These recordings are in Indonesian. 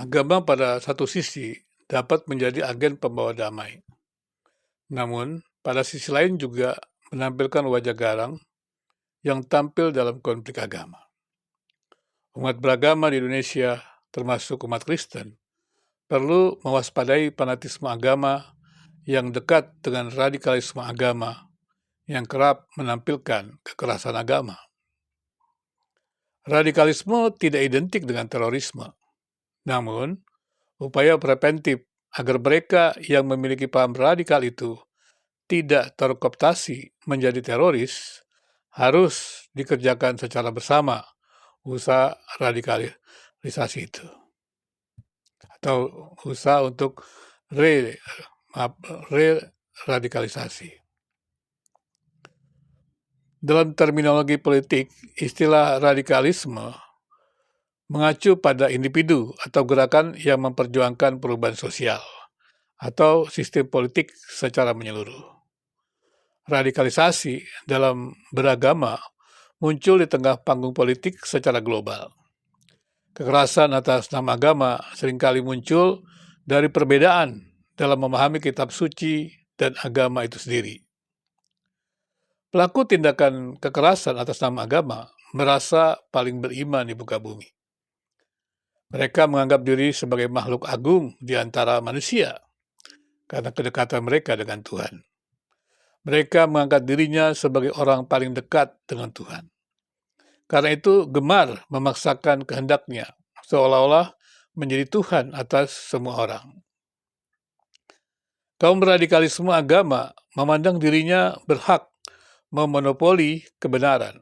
Agama pada satu sisi dapat menjadi agen pembawa damai, namun pada sisi lain juga menampilkan wajah garang yang tampil dalam konflik agama. Umat beragama di Indonesia, termasuk umat Kristen, perlu mewaspadai fanatisme agama yang dekat dengan radikalisme agama yang kerap menampilkan kekerasan agama. Radikalisme tidak identik dengan terorisme, namun upaya preventif agar mereka yang memiliki paham radikal itu tidak terkooptasi menjadi teroris harus dikerjakan secara bersama usaha radikalisasi itu atau usaha untuk re-radikalisasi. Dalam terminologi politik, istilah radikalisme mengacu pada individu atau gerakan yang memperjuangkan perubahan sosial atau sistem politik secara menyeluruh. Radikalisasi dalam beragama muncul di tengah panggung politik secara global. Kekerasan atas nama agama seringkali muncul dari perbedaan dalam memahami kitab suci dan agama itu sendiri. Pelaku tindakan kekerasan atas nama agama merasa paling beriman di muka bumi. Mereka menganggap diri sebagai makhluk agung di antara manusia karena kedekatan mereka dengan Tuhan. Mereka mengangkat dirinya sebagai orang paling dekat dengan Tuhan. Karena itu gemar memaksakan kehendaknya, seolah-olah menjadi Tuhan atas semua orang. Kaum radikalisme agama memandang dirinya berhak memonopoli kebenaran.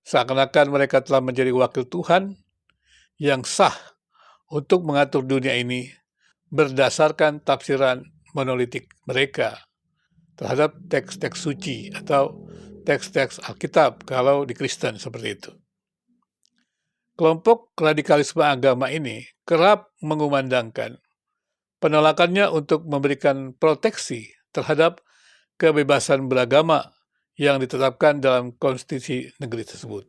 Seakan-akan mereka telah menjadi wakil Tuhan yang sah untuk mengatur dunia ini berdasarkan tafsiran monolitik mereka terhadap teks-teks suci atau teks-teks Alkitab kalau di Kristen seperti itu. Kelompok radikalisme agama ini kerap mengumandangkan penolakannya untuk memberikan proteksi terhadap kebebasan beragama yang ditetapkan dalam konstitusi negeri tersebut.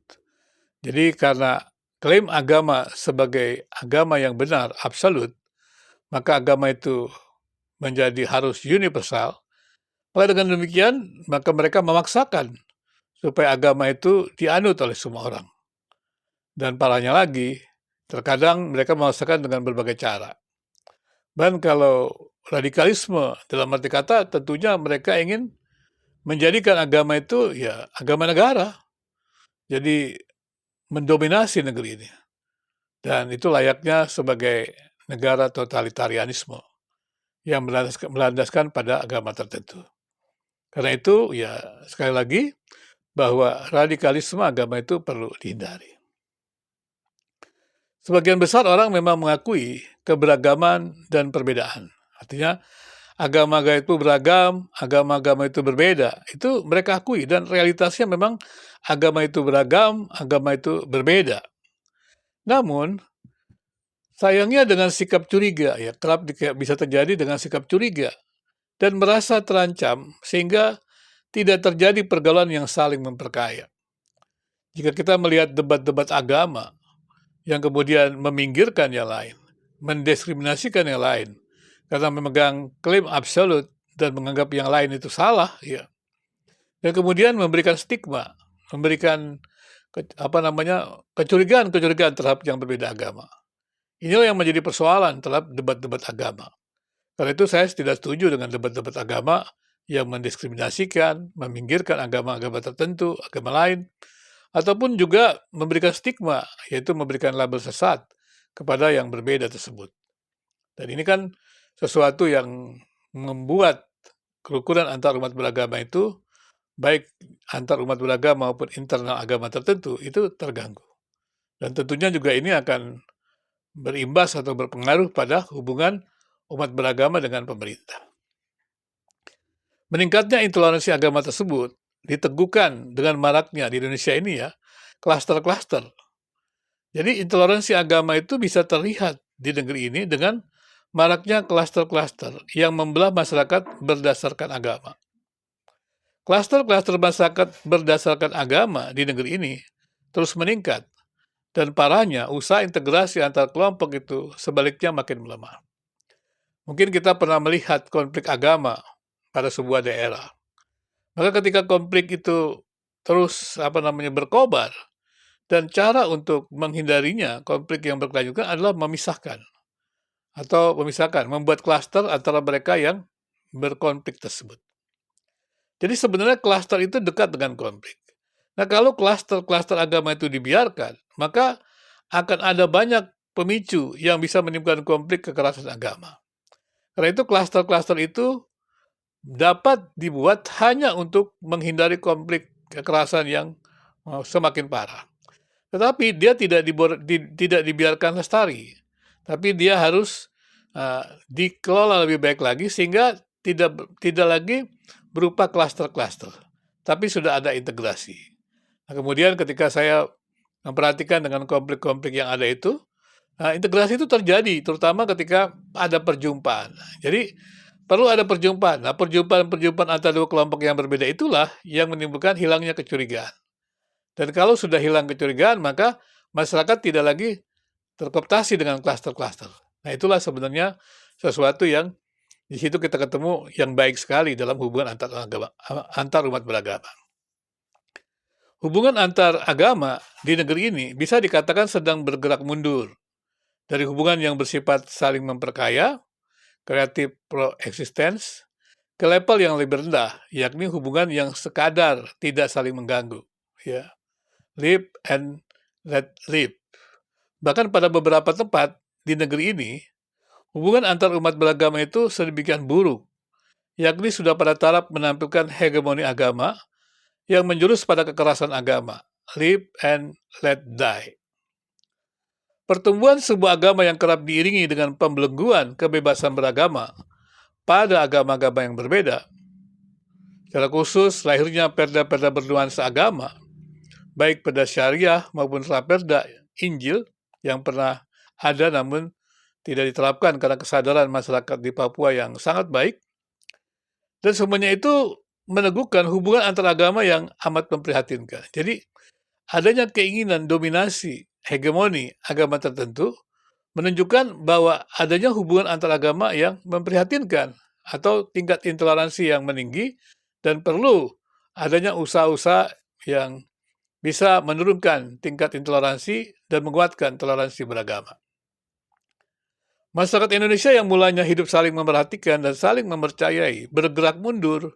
Jadi karena klaim agama sebagai agama yang benar, absolut, maka agama itu menjadi harus universal. Maka dengan demikian, maka mereka memaksakan supaya agama itu dianut oleh semua orang. Dan parahnya lagi, terkadang mereka memaksakan dengan berbagai cara. Dan kalau radikalisme dalam arti kata, tentunya mereka ingin menjadikan agama itu ya agama negara. Jadi mendominasi negeri ini. Dan itu layaknya sebagai negara totalitarianisme yang melandaskan pada agama tertentu. Karena itu ya sekali lagi bahwa radikalisme agama itu perlu dihindari. Sebagian besar orang memang mengakui keberagaman dan perbedaan. Artinya agama-agama itu beragam, agama-agama itu berbeda. Itu mereka akui dan realitasnya memang agama itu beragam, agama itu berbeda. Namun sayangnya dengan sikap curiga ya kerap bisa terjadi dengan sikap curiga dan merasa terancam sehingga tidak terjadi pergaulan yang saling memperkaya. Jika kita melihat debat-debat agama yang kemudian meminggirkan yang lain, mendiskriminasikan yang lain, karena memegang klaim absolut dan menganggap yang lain itu salah, ya. Dan kemudian memberikan stigma, memberikan kecurigaan terhadap yang berbeda agama. Inilah yang menjadi persoalan terhadap debat-debat agama. Karena itu saya tidak setuju dengan debat-debat agama yang mendiskriminasikan, meminggirkan agama-agama tertentu, agama lain, ataupun juga memberikan stigma, yaitu memberikan label sesat kepada yang berbeda tersebut. Dan ini kan sesuatu yang membuat kerukunan antar umat beragama itu, baik antar umat beragama maupun internal agama tertentu, itu terganggu. Dan tentunya juga ini akan berimbas atau berpengaruh pada hubungan umat beragama dengan pemerintah. Meningkatnya intoleransi agama tersebut diteguhkan dengan maraknya di Indonesia ini ya, klaster-klaster. Jadi intoleransi agama itu bisa terlihat di negeri ini dengan maraknya klaster-klaster yang membelah masyarakat berdasarkan agama. Klaster-klaster masyarakat berdasarkan agama di negeri ini terus meningkat Dan parahnya, usaha integrasi antar kelompok itu sebaliknya makin melemah. Mungkin kita pernah melihat konflik agama pada sebuah daerah. Maka ketika konflik itu terus berkobar, dan cara untuk menghindarinya konflik yang berkelanjutan adalah membuat klaster antara mereka yang berkonflik tersebut. Jadi sebenarnya klaster itu dekat dengan konflik. Nah, kalau klaster-klaster agama itu dibiarkan, maka akan ada banyak pemicu yang bisa menimbulkan konflik kekerasan agama. Karena itu klaster-klaster itu dapat dibuat hanya untuk menghindari konflik kekerasan yang semakin parah. Tetapi dia tidak dibiarkan lestari, tapi dia harus dikelola lebih baik lagi sehingga tidak lagi berupa klaster-klaster, tapi sudah ada integrasi. Nah, kemudian ketika saya memperhatikan dengan konflik-konflik yang ada itu, integrasi itu terjadi terutama ketika ada perjumpaan. Jadi perlu ada perjumpaan. Nah, perjumpaan antara dua kelompok yang berbeda itulah yang menimbulkan hilangnya kecurigaan. Dan kalau sudah hilang kecurigaan, maka masyarakat tidak lagi terkooptasi dengan klaster-klaster. Nah, itulah sebenarnya sesuatu yang di situ kita ketemu yang baik sekali dalam hubungan antar umat beragama. Hubungan antar agama di negeri ini bisa dikatakan sedang bergerak mundur dari hubungan yang bersifat saling memperkaya, kreatif pro-existence, ke level yang lebih rendah, yakni hubungan yang sekadar tidak saling mengganggu. Ya. Live and let live. Bahkan pada beberapa tempat di negeri ini, hubungan antar umat beragama itu sedemikian buruk, yakni sudah pada taraf menampilkan hegemoni agama yang menjurus pada kekerasan agama. Live and let die. Pertumbuhan sebuah agama yang kerap diiringi dengan pembelengguan kebebasan beragama pada agama-agama yang berbeda, secara khusus lahirnya perda-perda bernuansa agama, baik perda syariah maupun perda Injil yang pernah ada namun tidak diterapkan karena kesadaran masyarakat di Papua yang sangat baik. Dan semuanya itu meneguhkan hubungan antar agama yang amat memprihatinkan. Jadi adanya keinginan dominasi, hegemoni agama tertentu menunjukkan bahwa adanya hubungan antar agama yang memprihatinkan atau tingkat intoleransi yang meninggi dan perlu adanya usaha-usaha yang bisa menurunkan tingkat intoleransi dan menguatkan toleransi beragama. Masyarakat Indonesia yang mulanya hidup saling memperhatikan dan saling mempercayai bergerak mundur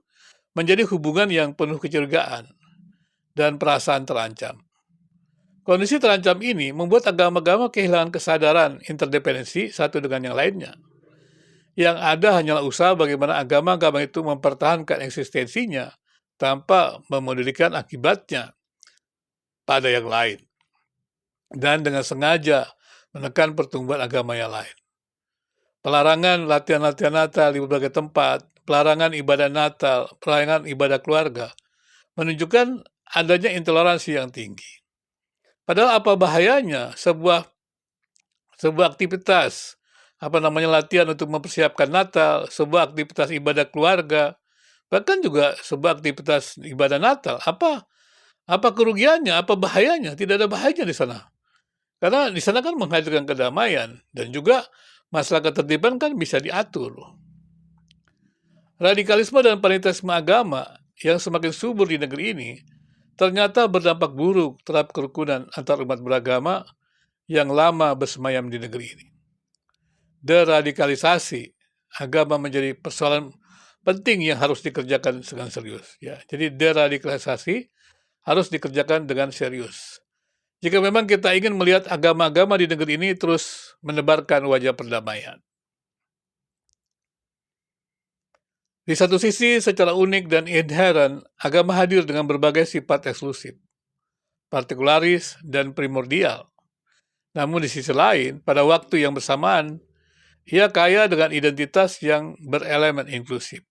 menjadi hubungan yang penuh kecurigaan dan perasaan terancam. Kondisi terancam ini membuat agama-agama kehilangan kesadaran interdependensi satu dengan yang lainnya. Yang ada hanyalah usaha bagaimana agama-agama itu mempertahankan eksistensinya tanpa memedulikan akibatnya pada yang lain. Dan dengan sengaja menekan pertumbuhan agama yang lain. Pelarangan latihan-latihan Natal di berbagai tempat, pelarangan ibadah Natal, pelarangan ibadah keluarga, menunjukkan adanya intoleransi yang tinggi. Padahal apa bahayanya sebuah aktivitas, latihan untuk mempersiapkan Natal, sebuah aktivitas ibadah keluarga, bahkan juga sebuah aktivitas ibadah Natal. Apa kerugiannya, apa bahayanya? Tidak ada bahayanya di sana. Karena di sana kan menghadirkan kedamaian dan juga masalah ketertiban kan bisa diatur. Radikalisme dan fanatisme agama yang semakin subur di negeri ini ternyata berdampak buruk terhadap kerukunan antar umat beragama yang lama bersemayam di negeri ini. Deradikalisasi agama menjadi persoalan penting yang harus dikerjakan dengan serius. Ya, jadi deradikalisasi harus dikerjakan dengan serius. Jika memang kita ingin melihat agama-agama di negeri ini terus menebarkan wajah perdamaian. Di satu sisi, secara unik dan inheren, agama hadir dengan berbagai sifat eksklusif, partikularis, dan primordial. Namun di sisi lain, pada waktu yang bersamaan, ia kaya dengan identitas yang berelemen inklusif,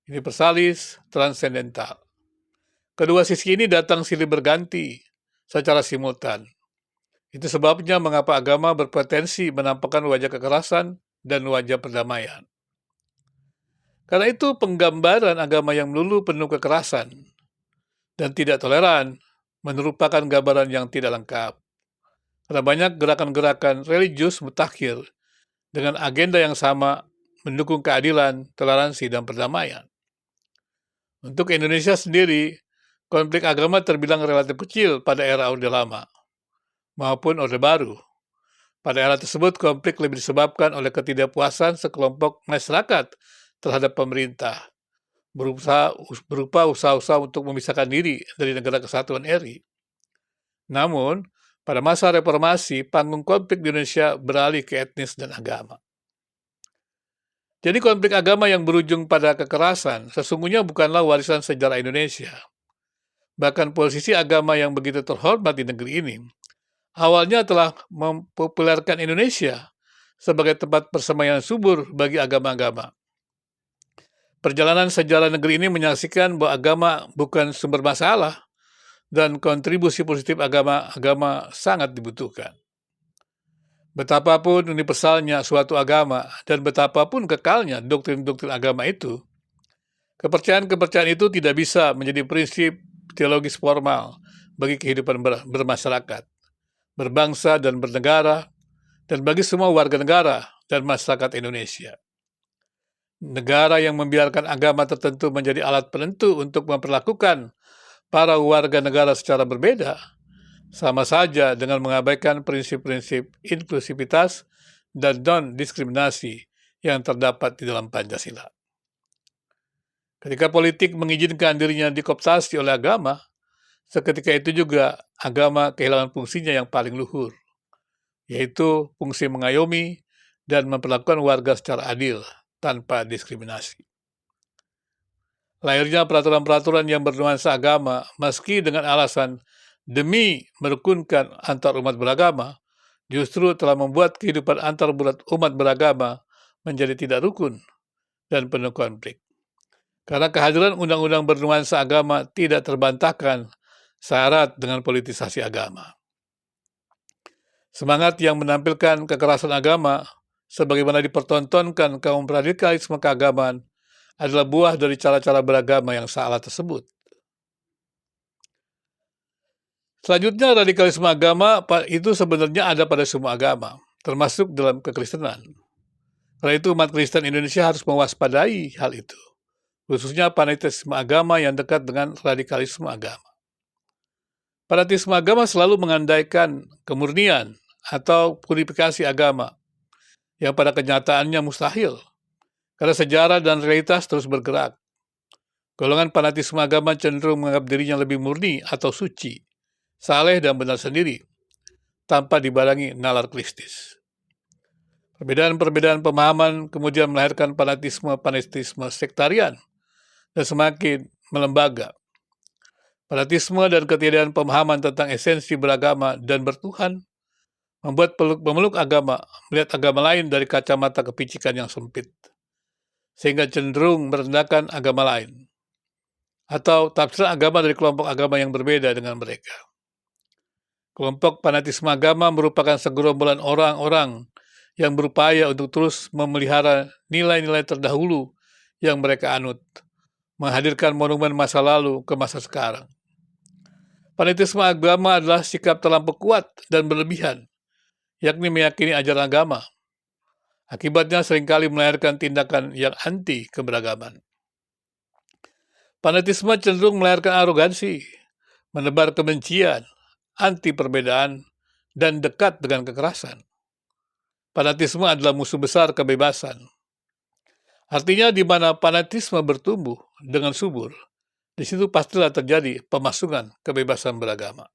universalis, transendental. Kedua sisi ini datang silih berganti secara simultan. Itu sebabnya mengapa agama berpotensi menampakkan wajah kekerasan dan wajah perdamaian. Karena itu penggambaran agama yang melulu penuh kekerasan dan tidak toleran merupakan gambaran yang tidak lengkap. Ada banyak gerakan-gerakan religius mutakhir dengan agenda yang sama, mendukung keadilan, toleransi, dan perdamaian. Untuk Indonesia sendiri, konflik agama terbilang relatif kecil pada era Orde Lama maupun Orde Baru. Pada era tersebut, konflik lebih disebabkan oleh ketidakpuasan sekelompok masyarakat terhadap pemerintah, berupa usaha-usaha untuk memisahkan diri dari Negara Kesatuan RI. Namun, pada masa reformasi, panggung konflik di Indonesia beralih ke etnis dan agama. Jadi konflik agama yang berujung pada kekerasan sesungguhnya bukanlah warisan sejarah Indonesia. Bahkan posisi agama yang begitu terhormat di negeri ini awalnya telah mempopulerkan Indonesia sebagai tempat persembahyaan subur bagi agama-agama. Perjalanan sejarah negeri ini menyaksikan bahwa agama bukan sumber masalah dan kontribusi positif agama-agama sangat dibutuhkan. Betapapun universalnya suatu agama dan betapapun kekalnya doktrin-doktrin agama itu, kepercayaan-kepercayaan itu tidak bisa menjadi prinsip teologis formal bagi kehidupan bermasyarakat, berbangsa dan bernegara, dan bagi semua warga negara dan masyarakat Indonesia. Negara yang membiarkan agama tertentu menjadi alat penentu untuk memperlakukan para warga negara secara berbeda, sama saja dengan mengabaikan prinsip-prinsip inklusivitas dan non-diskriminasi yang terdapat di dalam Pancasila. Ketika politik mengizinkan dirinya dikooptasi oleh agama, seketika itu juga agama kehilangan fungsinya yang paling luhur, yaitu fungsi mengayomi dan memperlakukan warga secara adil tanpa diskriminasi. Lahirnya peraturan-peraturan yang bernuansa agama, meski dengan alasan demi merukunkan antar umat beragama, justru telah membuat kehidupan antar umat beragama menjadi tidak rukun dan penuh konflik. Karena kehadiran undang-undang bernuansa agama tidak terbantahkan syarat dengan politisasi agama. Semangat yang menampilkan kekerasan agama, sebagaimana dipertontonkan kaum radikalisme keagamaan, adalah buah dari cara-cara beragama yang salah tersebut. Selanjutnya, radikalisme agama itu sebenarnya ada pada semua agama, termasuk dalam kekristenan. Karena itu umat Kristen Indonesia harus mewaspadai hal itu, khususnya fanatisme agama yang dekat dengan radikalisme agama. Fanatisme agama selalu mengandaikan kemurnian atau purifikasi agama, yang pada kenyataannya mustahil, karena sejarah dan realitas terus bergerak. Golongan fanatisme agama cenderung menganggap dirinya lebih murni atau suci, saleh dan benar sendiri, tanpa dibarengi nalar kristis. Perbedaan-perbedaan pemahaman kemudian melahirkan fanatisme sektarian dan semakin melembaga. Fanatisme dan ketiadaan pemahaman tentang esensi beragama dan bertuhan membuat pemeluk agama melihat agama lain dari kacamata kepicikan yang sempit, sehingga cenderung merendahkan agama lain, atau tafsiran agama dari kelompok agama yang berbeda dengan mereka. Kelompok fanatisme agama merupakan segerombolan orang-orang yang berupaya untuk terus memelihara nilai-nilai terdahulu yang mereka anut, menghadirkan monumen masa lalu ke masa sekarang. Fanatisme agama adalah sikap terlampau kuat dan berlebihan, yakni meyakini ajaran agama. Akibatnya seringkali melahirkan tindakan yang anti keberagaman. Fanatisme cenderung melahirkan arogansi, menebar kebencian, anti perbedaan, dan dekat dengan kekerasan. Fanatisme adalah musuh besar kebebasan. Artinya di mana fanatisme bertumbuh dengan subur, di situ pastilah terjadi pemasungan kebebasan beragama.